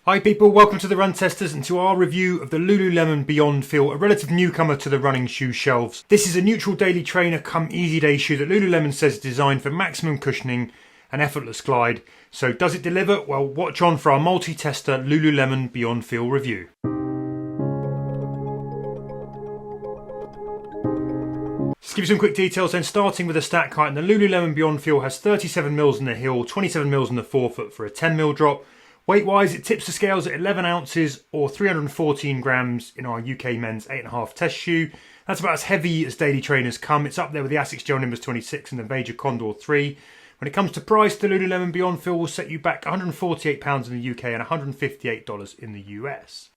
Hi people, welcome to the Run Testers and to our review of the Lululemon BeyondFeel, a relative newcomer to the running shoe shelves. This is a neutral daily trainer-cum-easy day shoe that Lululemon says is designed for maximum cushioning and effortless glide. So does it deliver? Well, watch on for our multi-tester Lululemon BeyondFeel review. Just give you some quick details then, starting with the stack height. And the Lululemon BeyondFeel has 37mm in the heel, 27mm in the forefoot for a 10mm drop. Weight-wise, it tips the scales at 11 ounces or 314 grams in our UK men's 8.5 test shoe. That's about as heavy as daily trainers come. It's up there with the Asics Gel Nimbus 26 and the Vega Condor 3. When it comes to price, the Lululemon BeyondFeel will set you back £148 in the UK and $158 in the US.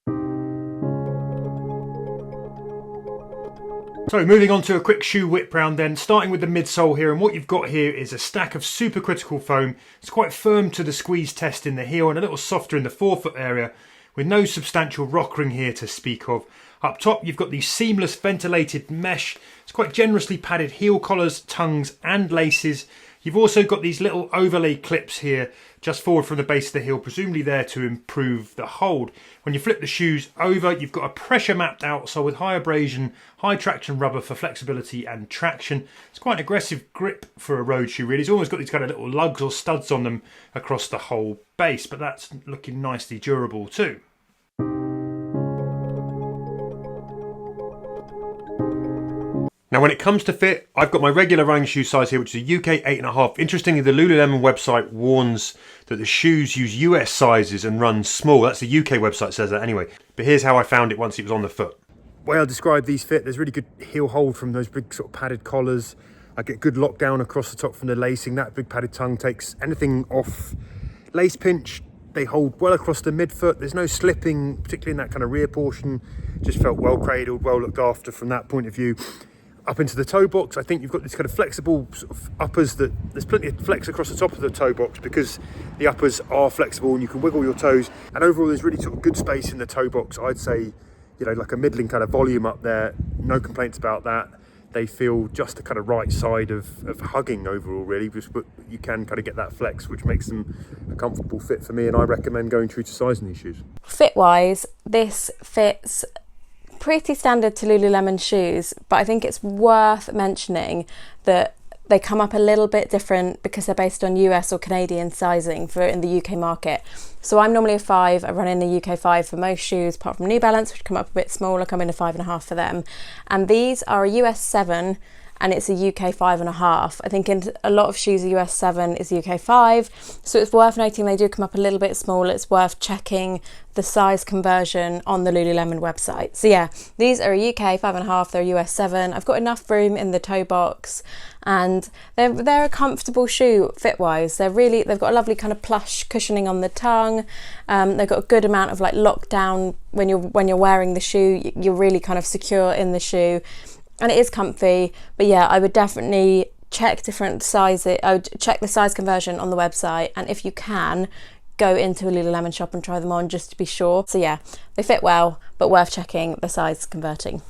So moving on to a quick shoe whip round then, starting with the midsole here, and what you've got here is a stack of supercritical foam. It's quite firm to the squeeze test in the heel and a little softer in the forefoot area, with no substantial rockering here to speak of. Up top you've got the seamless ventilated mesh. It's quite generously padded heel collars, tongues and laces. You've also got these little overlay clips here just forward from the base of the heel, presumably there to improve the hold. When you flip the shoes over, you've got a pressure mapped outsole with high abrasion, high traction rubber for flexibility and traction. It's quite an aggressive grip for a road shoe really. It's almost got these kind of little lugs or studs on them across the whole base, but that's looking nicely durable too. Now when it comes to fit, I've got my regular running shoe size here, which is a UK 8.5. Interestingly, the Lululemon website warns that the shoes use US sizes and run small. That's the UK website says that anyway. But here's how I found it once it was on the foot. The way I'll describe these fit, there's really good heel hold from those big sort of padded collars. I get good lockdown across the top from the lacing. That big padded tongue takes anything off. Lace pinch, they hold well across the midfoot. There's no slipping, particularly in that kind of rear portion. Just felt well cradled, well looked after from that point of view. Up into the toe box, I think you've got this kind of flexible sort of uppers that there's plenty of flex across the top of the toe box because the uppers are flexible and you can wiggle your toes. And overall, there's really sort of good space in the toe box. I'd say, you know, like a middling kind of volume up there. No complaints about that. They feel just the kind of right side of hugging overall, really. But you can kind of get that flex, which makes them a comfortable fit for me. And I recommend going true to size in these shoes. Fit-wise, this fits pretty standard to Lululemon shoes, but I think it's worth mentioning that they come up a little bit different because they're based on US or Canadian sizing for in the UK market. So I'm normally a 5, I run in the UK 5 for most shoes, apart from New Balance, which come up a bit smaller, come in a 5.5 for them. And these are a US 7 and it's a UK 5.5. I think in a lot of shoes, a US 7 is UK 5. So it's worth noting they do come up a little bit smaller. It's worth checking the size conversion on the Lululemon website. So yeah, these are a UK 5.5, they're a US 7. I've got enough room in the toe box and they're a comfortable shoe fit-wise. They've got a lovely kind of plush cushioning on the tongue. They've got a good amount of like lockdown when you're wearing the shoe. You're really kind of secure in the shoe. And it is comfy, but yeah, I would definitely check different sizes. I would check the size conversion on the website, and if you can, go into a Lululemon shop and try them on just to be sure. So yeah, they fit well, but worth checking the size converting.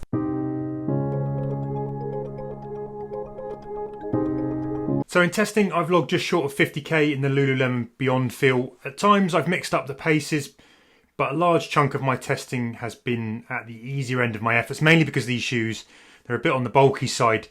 So in testing, I've logged just short of 50k in the Lululemon BeyondFeel. At times, I've mixed up the paces, but a large chunk of my testing has been at the easier end of my efforts, mainly because these shoes, they're a bit on the bulky side,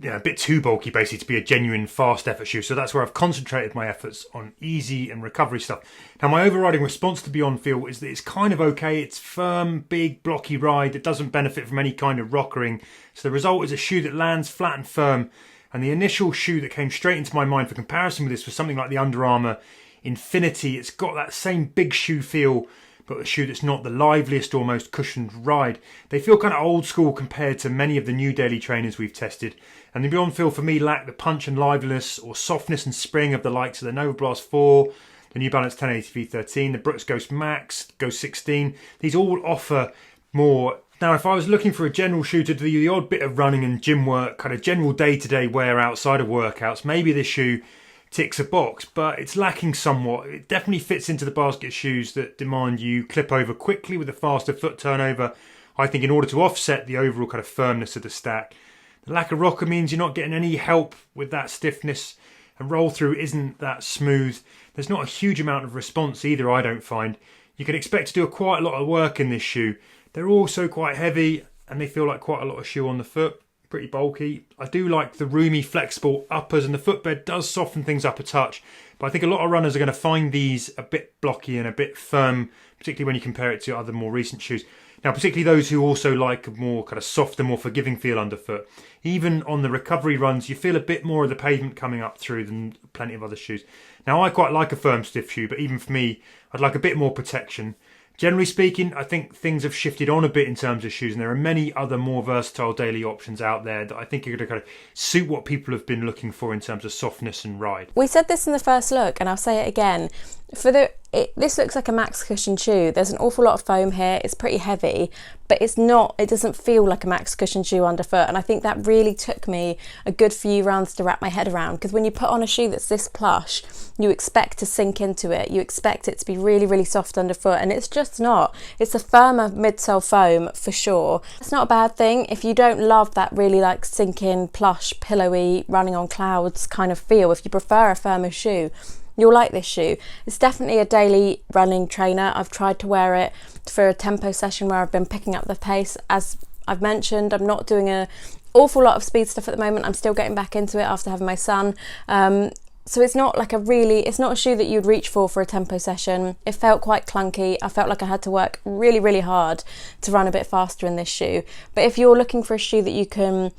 a bit too bulky basically to be a genuine fast effort shoe. So that's where I've concentrated my efforts on easy and recovery stuff. Now my overriding response to BeyondFeel is that it's kind of okay. It's firm, big, blocky ride that doesn't benefit from any kind of rockering. So the result is a shoe that lands flat and firm. And the initial shoe that came straight into my mind for comparison with this was something like the Under Armour Infinity. It's got that same big shoe feel, but a shoe that's not the liveliest or most cushioned ride. They feel kind of old school compared to many of the new daily trainers we've tested. And the BeyondFeel for me lack the punch and liveliness or softness and spring of the likes of the Nova Blast 4, the New Balance 1080 V13, the Brooks Ghost Max, Ghost 16. These all offer more. Now, if I was looking for a general shoe to do the odd bit of running and gym work, kind of general day-to-day wear outside of workouts, maybe this shoe ticks a box, but it's lacking somewhat. It definitely fits into the basket shoes that demand you clip over quickly with a faster foot turnover, I think, in order to offset the overall kind of firmness of the stack. The lack of rocker means you're not getting any help with that stiffness, and roll through isn't that smooth. There's not a huge amount of response either, I don't find. You can expect to do quite a lot of work in this shoe. They're also quite heavy and they feel like quite a lot of shoe on the foot. Pretty bulky. I do like the roomy, flexible uppers, and the footbed does soften things up a touch. But I think a lot of runners are going to find these a bit blocky and a bit firm, particularly when you compare it to other more recent shoes. Now, particularly those who also like a more kind of softer, more forgiving feel underfoot. Even on the recovery runs, you feel a bit more of the pavement coming up through than plenty of other shoes. Now, I quite like a firm, stiff shoe, but even for me, I'd like a bit more protection. Generally speaking, I think things have shifted on a bit in terms of shoes, and there are many other more versatile daily options out there that I think are going to kind of suit what people have been looking for in terms of softness and ride. We said this in the first look, and I'll say it again. This looks like a max cushion shoe. There's an awful lot of foam here. It's pretty heavy, but it's not. It doesn't feel like a max cushion shoe underfoot, and I think that really took me a good few rounds to wrap my head around. Because when you put on a shoe that's this plush, you expect to sink into it. You expect it to be really, really soft underfoot, and it's just not. It's a firmer midsole foam for sure. It's not a bad thing if you don't love that really like sinking, plush, pillowy, running on clouds kind of feel. If you prefer a firmer shoe, you'll like this shoe. It's definitely a daily running trainer. I've tried to wear it for a tempo session where I've been picking up the pace. As I've mentioned, I'm not doing an awful lot of speed stuff at the moment. I'm still getting back into it after having my son. So it's not like it's not a shoe that you'd reach for a tempo session. It felt quite clunky. I felt like I had to work really, really hard to run a bit faster in this shoe. But if you're looking for a shoe that you can,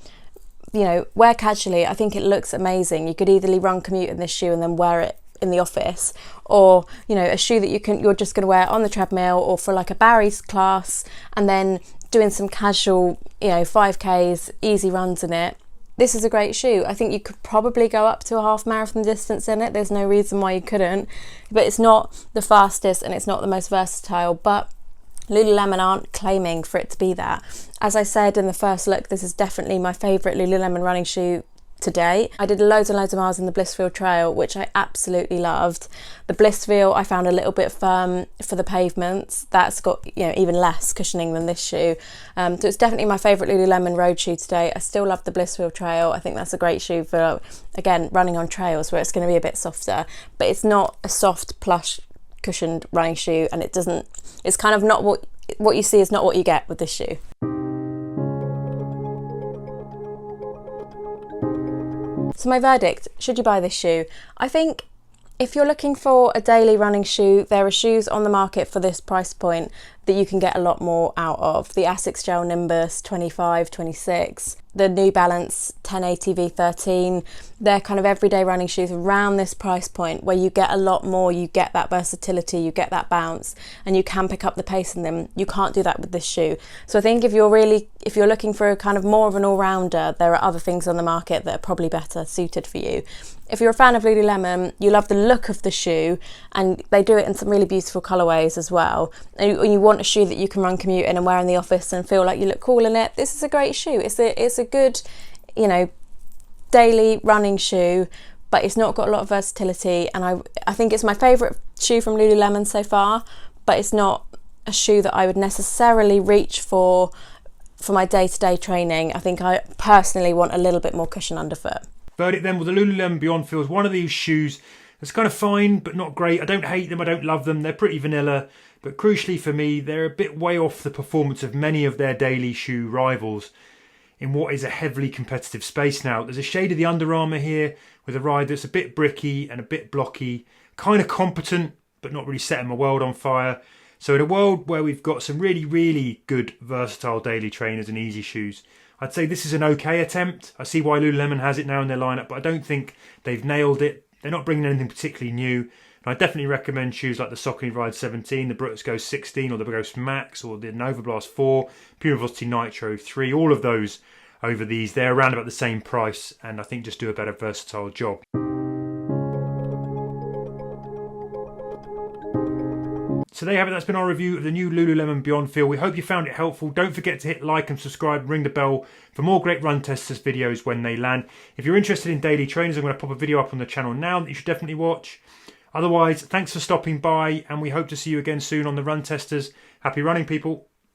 wear casually, I think it looks amazing. You could easily run commute in this shoe and then wear it in the office, or a shoe that you're just going to wear on the treadmill or for like a Barry's class, and then doing some casual 5Ks, easy runs in it. This is a great shoe. I think you could probably go up to a half marathon distance in it. There's no reason why you couldn't, but it's not the fastest and it's not the most versatile, but Lululemon aren't claiming for it to be that. As I said in the first look, this is definitely my favourite Lululemon running shoe to date. I did loads and loads of miles in the Blissfeel Trail, which I absolutely loved. The Blissfeel I found a little bit firm for the pavements. That's got even less cushioning than this shoe. So it's definitely my favourite Lululemon road shoe today. I still love the Blissfeel Trail. I think that's a great shoe for, again, running on trails where it's going to be a bit softer, but it's not a soft, plush, cushioned running shoe, and it's kind of not what you see is not what you get with this shoe. So my verdict, should you buy this shoe? I think if you're looking for a daily running shoe, there are shoes on the market for this price point that you can get a lot more out of. The Asics Gel Nimbus 25, 26, the New Balance 1080 V13, they're kind of everyday running shoes around this price point where you get a lot more, you get that versatility, you get that bounce, and you can pick up the pace in them. You can't do that with this shoe. So I think if you're looking for a kind of more of an all-rounder, there are other things on the market that are probably better suited for you. If you're a fan of Lululemon, you love the look of the shoe, and they do it in some really beautiful colourways as well, and you want a shoe that you can run commute in and wear in the office and feel like you look cool in it, this is a great shoe. It's a good, daily running shoe, but it's not got a lot of versatility, and I think it's my favourite shoe from Lululemon so far, but it's not a shoe that I would necessarily reach for my day-to-day training. I think I personally want a little bit more cushion underfoot. Verdict then, well, the Lululemon BeyondFeel is one of these shoes that's kind of fine but not great. I don't hate them, I don't love them, they're pretty vanilla, but crucially for me, they're a bit way off the performance of many of their daily shoe rivals in what is a heavily competitive space now. There's a shade of the Under Armour here with a ride that's a bit bricky and a bit blocky, kind of competent but not really setting my world on fire. So in a world where we've got some really, really good versatile daily trainers and easy shoes, I'd say this is an okay attempt. I see why Lululemon has it now in their lineup, but I don't think they've nailed it. They're not bringing anything particularly new. And I definitely recommend shoes like the Saucony Ride 17, the Brooks Ghost 16, or the Ghost Max, or the Nova Blast 4, Pure Velocity Nitro 3, all of those over these. They're around about the same price, and I think just do a better versatile job. So there you have it, that's been our review of the new Lululemon BeyondFeel. We hope you found it helpful. Don't forget to hit like and subscribe, ring the bell for more great Run Testers videos when they land. If you're interested in daily trainers, I'm going to pop a video up on the channel now that you should definitely watch. Otherwise, thanks for stopping by, and we hope to see you again soon on the Run Testers. Happy running, people.